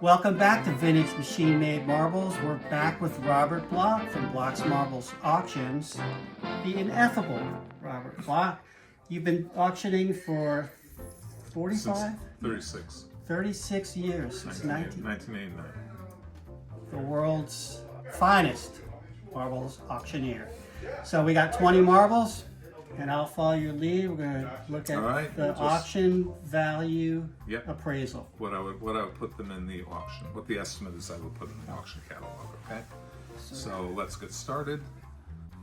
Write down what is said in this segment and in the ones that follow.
Welcome back to Vintage Machine Made Marbles. We're back with Robert Block from Block's Marbles Auctions, the ineffable Robert Block. You've been auctioning for 45? 36. 36 years, since 1989. The world's finest marbles auctioneer. So we got 20 marbles, and I'll follow your lead. We're going to look at the auction value appraisal. What I would put them in the auction. What the estimate is I would put in the auction catalog, okay? So let's get started.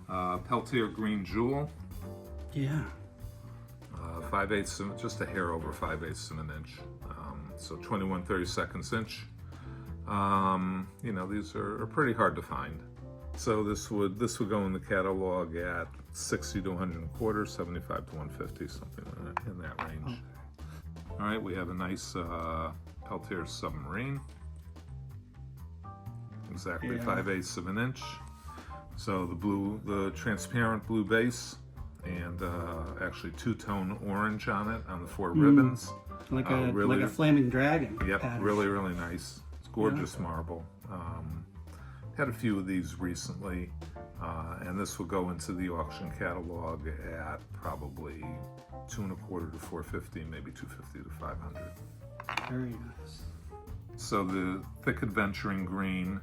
Peltier green jewel. Yeah. 5/8, just a hair over 5/8 of an inch. So 21/32 inch. You know, these are pretty hard to find. So this would go in the catalog at 60 to 125, 75 to 150, something in that range. All right, we have a nice Peltier submarine, exactly 5/8 of an inch. So the transparent blue base, and actually two-tone orange on it on the four ribbons. Like a flaming dragon. Yep, pattern. really nice. It's gorgeous marble. Had a few of these recently, and this will go into the auction catalog at probably $225 to $450, maybe $250 to $500. Very nice. So the thick adventuring green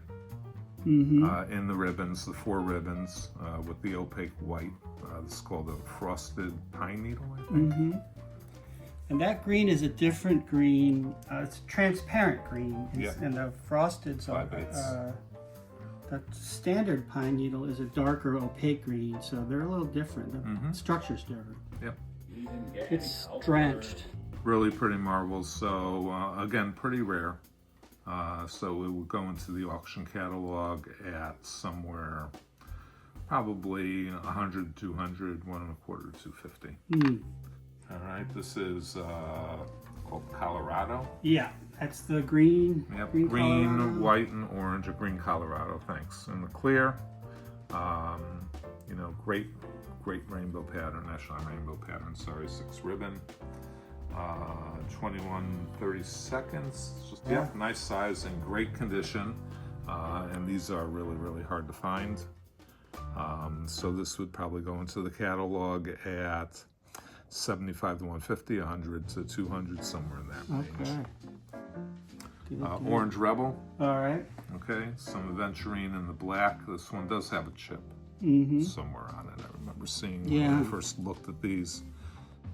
in the ribbons, the four ribbons with the opaque white. This is called a frosted pine needle, I think. And that green is a different green. It's a transparent green, and the frosted. The standard pine needle is a darker opaque green, so they're a little different. The structure's different. Yep. It's drenched. Really pretty marbles. So again, pretty rare. So it will go into the auction catalog at somewhere probably 100, 200, 125 to 250. All right, this is called Colorado. Yeah, that's the green. Yep, green, white, and orange. A green Colorado, thanks. And the clear, you know, great rainbow pattern, national rainbow pattern. Sorry, 6 ribbon. 21/32. Just nice size and great condition. And these are really hard to find. So this would probably go into the catalog at 75 to 150, 100 to 200, somewhere in that range. Okay. Orange Rebel. All right. Okay, some aventurine in the black. This one does have a chip somewhere on it. I remember seeing when I first looked at these.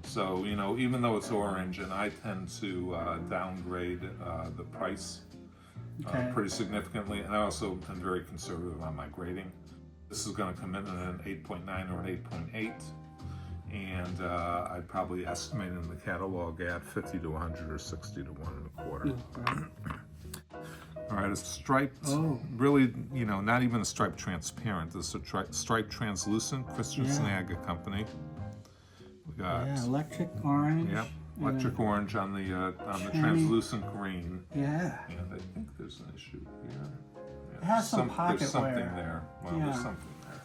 So, you know, even though it's orange, and I tend to downgrade the price pretty significantly, and I also am very conservative on my grading. This is going to come in at an 8.9 or an 8.8. And I'd probably estimate in the catalog at 50 to 100 or 60 to 125. All right, it's striped, really, you know, not even a striped transparent. This is a striped translucent, Christensen Agate company. We got electric orange. Yep, electric orange on the translucent green. Yeah. And I think there's an issue here. Yeah, it has some pocket There's something wear. there. Well, there's something there.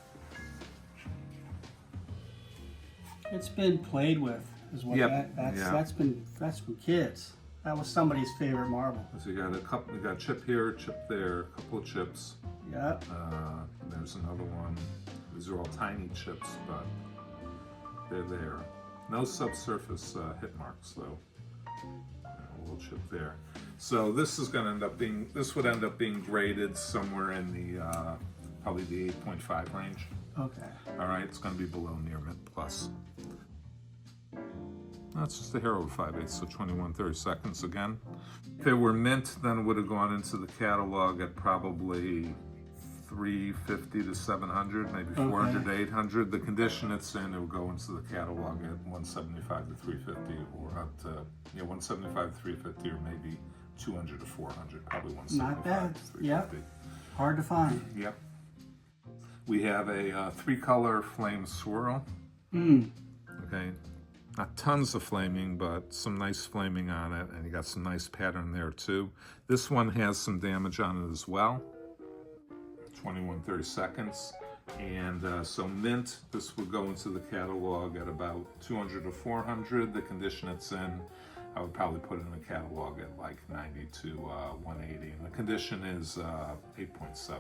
It's been played with, is what that's been kids. That was somebody's favorite marble. So you got a chip here, chip there, a couple of chips. Yep. There's another one. These are all tiny chips, but they're there. No subsurface hit marks though. A little chip there. So this is going to end up being. This would end up being graded somewhere in the probably the 8.5 range. Okay. All right, it's going to be below near mint plus. That's just a hair over 5/8, so 21/32 again. If it were mint, then it would have gone into the catalog at probably 350 to 700, maybe 400 to 800. The condition it's in, it would go into the catalog at 175 to 350, or up to 175 to 350, or maybe 200 to 400. Probably 175 Not bad. to 350. Yep. Hard to find. Yep. We have a 3-color flame swirl. Okay, not tons of flaming, but some nice flaming on it, and you got some nice pattern there too. This one has some damage on it as well. 21/32, and so mint. This would go into the catalog at about 200 to 400. The condition it's in, I would probably put it in the catalog at like 90 to 180, and the condition is 8.7.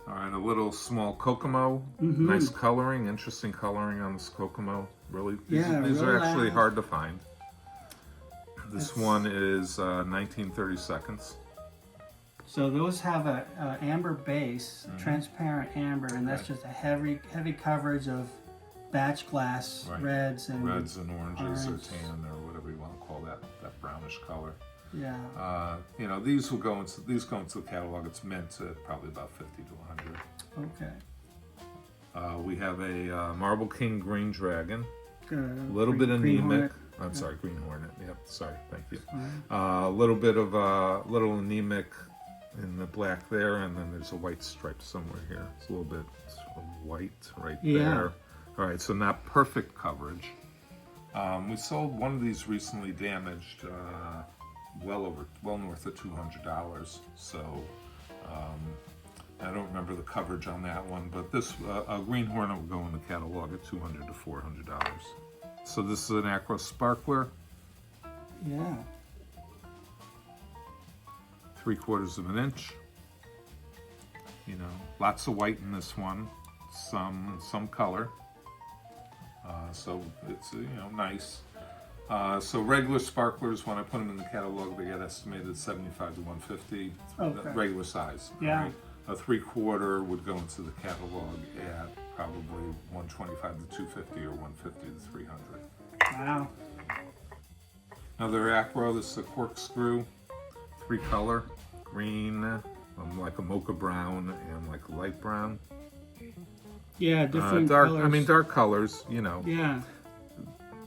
All right, a little small Kokomo, nice coloring, interesting coloring on this Kokomo. Really, these are actually hard to find. This one is 1930 seconds. So those have a amber base, transparent amber, and that's just a heavy coverage of batch glass reds and oranges or tan or whatever you want to call that brownish color. Yeah. You know, these go into the catalog. It's mint at probably about 50 to 100. Okay. We have a Marble King Green Dragon. A little Green bit anemic. Hornet. I'm sorry, Green Hornet. Yep, sorry, thank you. A little bit of little anemic in the black there, and then there's a white stripe somewhere here. It's a little bit white right there. All right, so not perfect coverage. We sold one of these recently damaged, well north of $200. So I don't remember the coverage on that one, but this a Green Hornet will go in the catalog at $200 to $400. So this is an Akro Sparkler. Yeah. 3/4 of an inch. You know, lots of white in this one. Some color. So it's nice. So regular sparklers, when I put them in the catalog, they get estimated 75 to 150. Okay. Regular size. Yeah. Right? A 3/4 would go into the catalog at probably 125 to 250 or 150 to 300. Wow. Another Akro. This is a corkscrew, 3-color, green, like a mocha brown, and like a light brown. Yeah, different dark. colors. I mean, dark colors. You know. Yeah.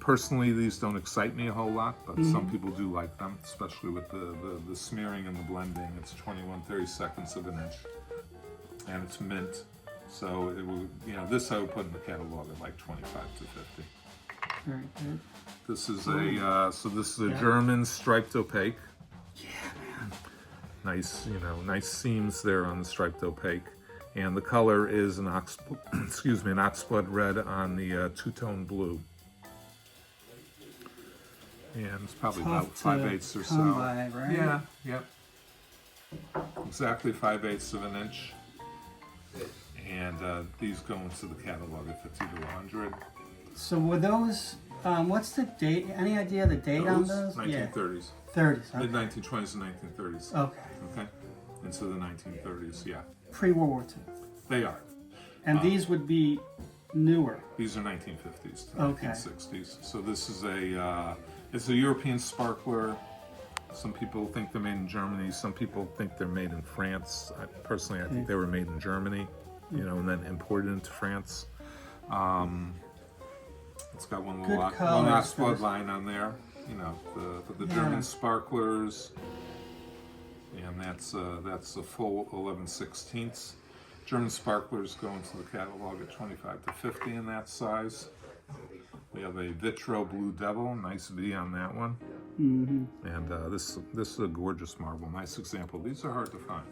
Personally, these don't excite me a whole lot, but some people do like them, especially with the smearing and the blending. It's 21/32 of an inch, and it's mint. So it will, this I would put in the catalog at like 25 to 50. Very good. This is a German striped opaque. Yeah, man. Nice, nice seams there on the striped opaque, and the color is an an oxblood red on the two-tone blue. And it's probably about 5/8 or so. By, right? Yeah, yep. Exactly 5/8 of an inch. And these go into the catalog at 50 to 100. So were those, what's the date? Any idea the date on those? 1930s. Yeah. 30s. Okay. Mid-1920s and 1930s. Okay. Okay. Into the 1930s, yeah. Pre-World War II. They are. And these would be newer. These are 1950s to Okay. 1960s. So this is it's a European sparkler. Some people think they're made in Germany. Some people think they're made in France. Personally, I think they were made in Germany, and then imported into France. It's got one little oxblood line on there, the German sparklers, and that's a full 11/16. German sparklers go into the catalog at 25 to 50 in that size. We have a Vitro Blue Devil, nice V on that one. And this is a gorgeous marble, nice example. These are hard to find.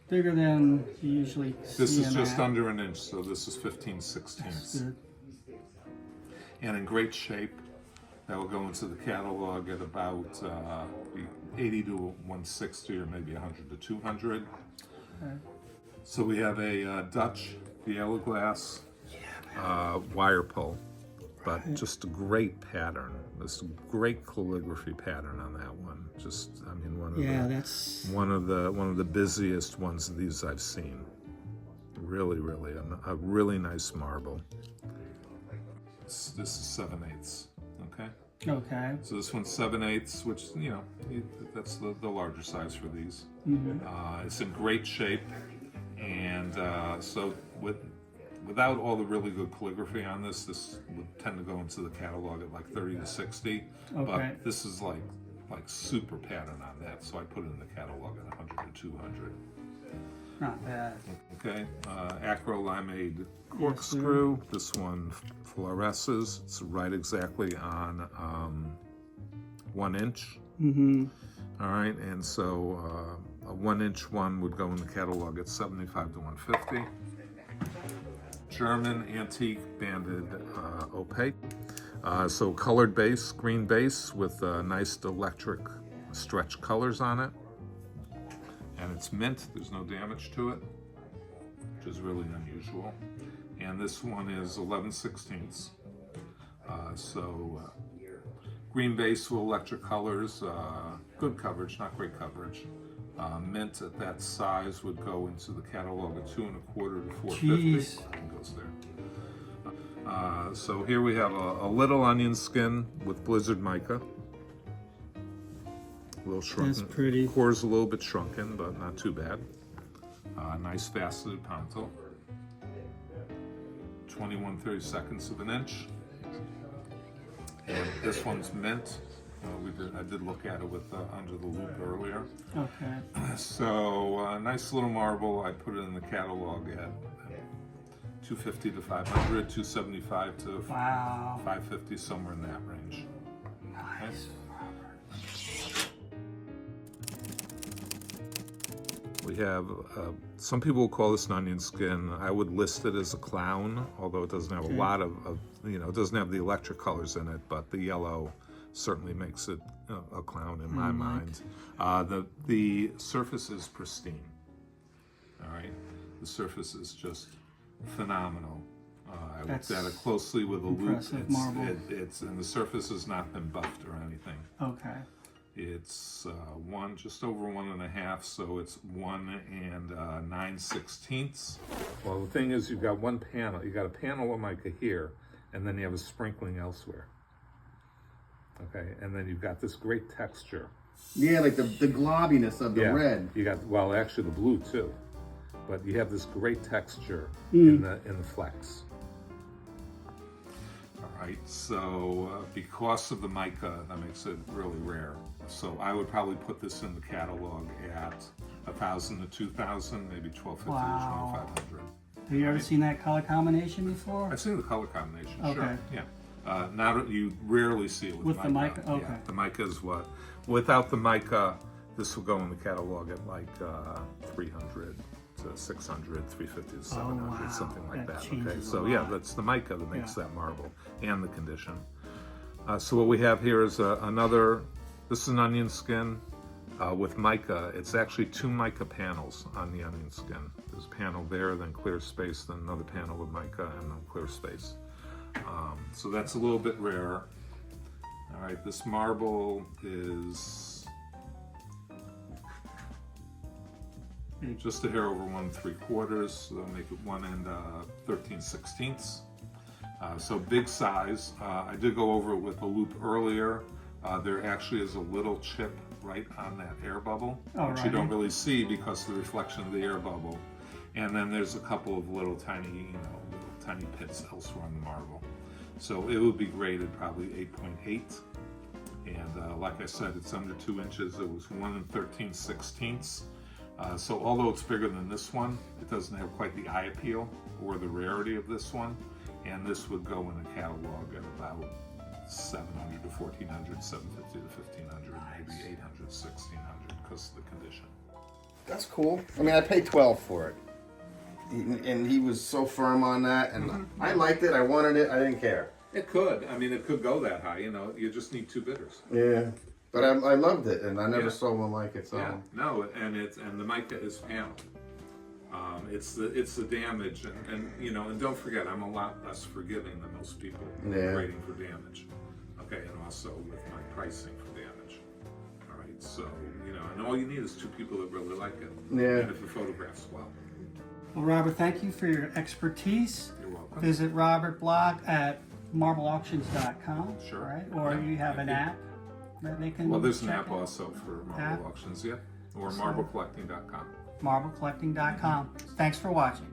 Bigger than you usually see. This is just under an inch, so this is 15/16. And in great shape. That will go into the catalog at about 80 to 160 or maybe 100 to 200. Okay. So we have a Dutch yellow glass wire pull, but just a great pattern. This great calligraphy pattern on that one. Just, I mean, one of the busiest ones of these I've seen. Really, a really nice marble. This is 7/8. Okay. Okay. So this one's 7/8, which that's the larger size for these. It's in great shape, and so without all the really good calligraphy on this would tend to go into the catalog at like 30 to 60. Okay. But this is like super pattern on that, so I put it in the catalog at 100 to 200. Not bad. Okay, Akro Limeade corkscrew. This one fluoresces. It's right exactly on 1 inch. All right, and so a 1-inch one would go in the catalog at 75 to 150. German antique banded opaque. So colored base, green base with nice electric stretch colors on it. And it's mint, there's no damage to it, which is really unusual. And this one is 11/16. Green base with electric colors, good coverage, not great coverage. Mint at that size would go into the catalog at 2 1/4 to 450. Jeez. Goes there. So here we have a little onion skin with blizzard mica. A little shrunken. That's pretty. Core's a little bit shrunken, but not too bad. Nice faceted ponto. 21/32 of an inch. And this one's mint. I did look at it with under the loop earlier. Okay. So nice little marble. I put it in the catalog at 250 to 500, 275 to Wow. 550, somewhere in that range. Nice. We have, some people will call this an onion skin. I would list it as a clown, although it doesn't have a lot of, it doesn't have the electric colors in it, but the yellow certainly makes it a clown in my mind. The surface is pristine, all right? The surface is just phenomenal. I looked at it closely with a loop. And the surface has not been buffed or anything. Okay. It's just over 1.5, so it's 1 9/16. Well, the thing is, you've got one panel. You got a panel of mica here, and then you have a sprinkling elsewhere. Okay, and then you've got this great texture. Yeah, like the globbiness of the red. You got, well, actually the blue too, but you have this great texture in the flecks. All right, so because of the mica, that makes it really rare. So I would probably put this in the catalog at 1,000 to 2,000, maybe 1,250 to 2,500. Have you ever seen that color combination before? I've seen the color combination, Okay. sure. Yeah. Now you rarely see it with the mica. Okay. Yeah, the mica is what. Without the mica, this will go in the catalog at like 300 to 600, 350 to 700, wow. something like that. Okay, changes so a yeah, lot. that's the mica that makes that marble and the condition. So what we have here is another. This is an onion skin with mica. It's actually 2 mica panels on the onion skin. There's a panel there, then clear space, then another panel with mica, and then clear space. So that's a little bit rarer. All right, this marble is just a hair over 1 3/4, so that'll make it 1 13/16. So big size. I did go over it with the loop earlier. There actually is a little chip right on that air bubble, which you don't really see because of the reflection of the air bubble. And then there's a couple of little tiny, little tiny pits elsewhere on the marble. So it would be graded probably 8.8. And like I said, it's under 2 inches. It was 1 13/16. So although it's bigger than this one, it doesn't have quite the eye appeal or the rarity of this one. And this would go in a catalog at about 700 to 1,400, 750 to 1,500, maybe 800, 1,600 because of the condition. That's cool. I mean, I paid $12 for it. And he was so firm on that, and I liked it, I wanted it, I didn't care. It could. I mean, it could go that high, you just need 2 bidders. Yeah. But I loved it, and I never saw one like it, so. Yeah, no, and the mica is paneled. It's the damage, and don't forget, I'm a lot less forgiving than most people grading for damage. Okay, and also with my pricing for damage. All right, so and all you need is 2 people that really like it. Yeah. And if the photograph's well. Well, Robert, thank you for your expertise. You're welcome. Visit Robert Block at marbleauctions.com. Sure. Right? Or you have an app that they can. Well, there's an check app out? also for Marble Auctions, yeah, or marblecollecting.com. Marblecollecting.com. Thanks for watching.